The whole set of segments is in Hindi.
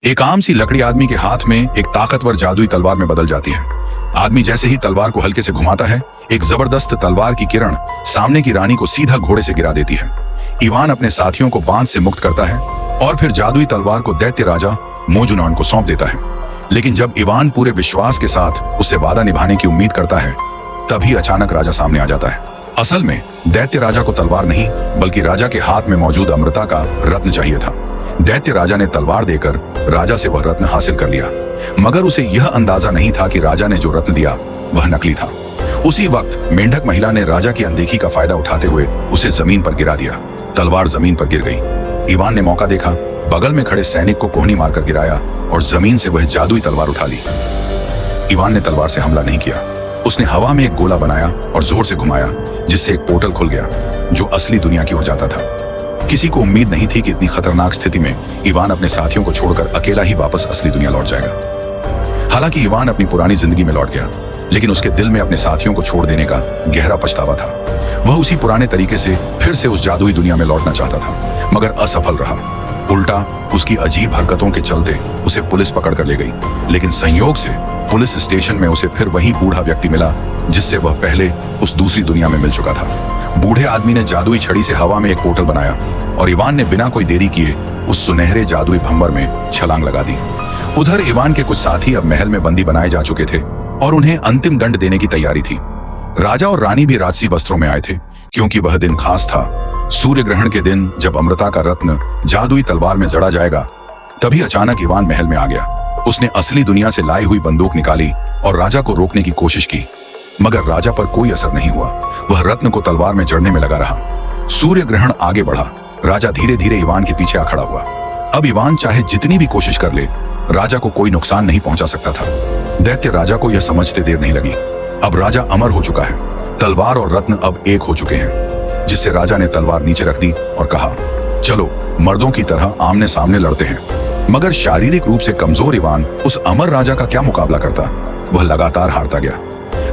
एक आम सी लकड़ी आदमी के हाथ में एक ताकतवर जादुई तलवार में बदल जाती है। आदमी जैसे ही तलवार को हल्के से घुमाता है, एक जबरदस्त तलवार की किरण सामने की रानी को सीधा घोड़े से गिरा देती है। इवान अपने साथियों को बांध से मुक्त करता है और फिर जादुई तलवार को दैत्य राजा मोजुनॉन को सौंप देता है। लेकिन जब इवान पूरे विश्वास के साथ उससे वादा निभाने की उम्मीद करता है, तभी अचानक राजा सामने आ जाता है। असल में दैत्य राजा को तलवार नहीं, बल्कि राजा के हाथ में मौजूद अमृता का रत्न चाहिए था। दैत्य राजा ने तलवार देकर राजा से वह रत्न हासिल कर लिया, मगर उसे यह अंदाजा नहीं था कि राजा ने जो रत्न दिया वह नकली था। उसी वक्त मेंढक महिला ने राजा की अनदेखी का फायदा उठाते हुए उसे जमीन पर गिरा दिया। तलवार जमीन पर गिर गई। इवान ने मौका देखा, बगल में खड़े सैनिक को कोहनी मारकर गिराया और जमीन से वह जादुई तलवार उठा ली। इवान ने तलवार से हमला नहीं किया। उसने हवा में एक गोला बनाया और जोर से घुमाया, जिससे एक पोर्टल खुल गया जो असली दुनिया की ओर जाता था। किसी को उम्मीद नहीं थी कि इतनी खतरनाक स्थिति में इवान अपने साथियों को छोड़कर अकेला ही वापस असली दुनिया लौट जाएगा। हालांकि इवान अपनी पुरानी जिंदगी में लौट गया, लेकिन उसके दिल में अपने साथियों को छोड़ देने का गहरा पछतावा था। वह उसी पुराने तरीके से फिर से उस जादुई दुनिया में लौटना चाहता था, मगर असफल रहा। उल्टा उसकी अजीब हरकतों के चलते उसे पुलिस पकड़ कर ले गई। लेकिन संयोग से पुलिस स्टेशन में उसे फिर वही बूढ़ा व्यक्ति मिला जिससे वह पहले उस दूसरी दुनिया में मिल चुका था। बूढ़े आदमी ने जादुई छड़ी से हवा में एक पोर्टल बनाया और इवान ने बिना कोई देरी किए उस सुनहरे जादुई भंवर में छलांग लगा दी। उधर इवान के कुछ साथी अब महल में बंदी बनाए जा चुके थे और उन्हें अंतिम दंड देने की तैयारी थी। राजा और रानी भी राजसी वस्त्रों में आए थे, क्योंकि वह दिन खास था। सूर्य ग्रहण के दिन जब अमृता का रत्न जादुई तलवार में जड़ा जाएगा, तभी अचानक इवान महल में आ गया। उसने असली दुनिया से लाई हुई बंदूक निकाली और राजा को रोकने की कोशिश की, मगर राजा पर कोई असर नहीं हुआ। वह रत्न को तलवार में जड़ने में लगा रहा। सूर्य ग्रहण आगे बढ़ा। राजा धीरे धीरे इवान के पीछे आ खड़ा हुआ। अब इवान चाहे जितनी भी कोशिश कर ले, राजा को कोई नुकसान नहीं पहुंचा सकता था। दैत्य राजा को यह समझते देर नहीं लगी। अब राजा अमर हो चुका है। तलवार और रत्न अब एक हो चुके हैं, जिससे राजा ने तलवार नीचे रख दी और कहा, चलो मर्दों की तरह आमने सामने लड़ते हैं। मगर शारीरिक रूप से कमजोर इवान उस अमर राजा का क्या मुकाबला करता। वह लगातार हारता गया।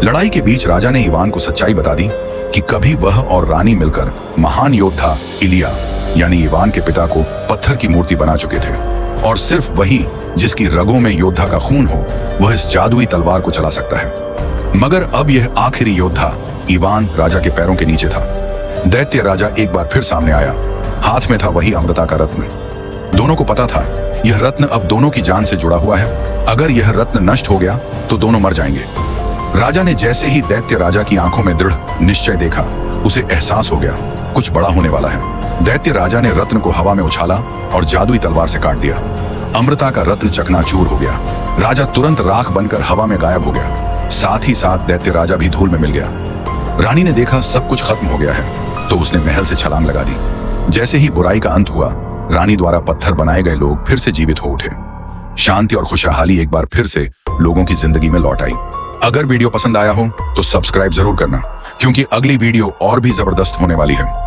लड़ाई के बीच राजा ने इवान को सच्चाई बता दी कि कभी वह और रानी मिलकर महान योद्धा इलिया यानी इवान के पिता को पत्थर की मूर्ति बना चुके थे, और सिर्फ वही जिसकी रगों में योद्धा का खून हो वह इस जादुई तलवार को चला सकता है। मगर अब यह आखिरी योद्धा इवान राजा के पैरों के नीचे था। दैत्य राजा एक बार फिर सामने आया। हाथ में था वही अमृता का रत्न। दोनों को पता था यह रत्न अब दोनों की जान से जुड़ा हुआ है। अगर यह रत्न नष्ट हो गया तो दोनों मर जाएंगे। राजा ने जैसे ही दैत्य राजा की आंखों में दृढ़ निश्चय देखा, उसे एहसास हो गया कुछ बड़ा होने वाला है। दैत्य राजा ने रत्न को हवा में उछाला और जादुई तलवार से काट दिया। अमृता का रत्न चकनाचूर हो गया। राजा तुरंत राख बनकर हवा में गायब हो गया। साथ ही साथ दैत्य राजा भी धूल में मिल गया। रानी ने देखा सब कुछ खत्म हो गया है, तो उसने महल से छलांग लगा दी। जैसे ही बुराई का अंत हुआ, रानी द्वारा पत्थर बनाए गए लोग फिर से जीवित हो उठे। शांति और खुशहाली एक बार फिर से लोगों की जिंदगी में लौट आई। अगर वीडियो पसंद आया हो तो सब्सक्राइब जरूर करना, क्योंकि अगली वीडियो और भी जबरदस्त होने वाली है।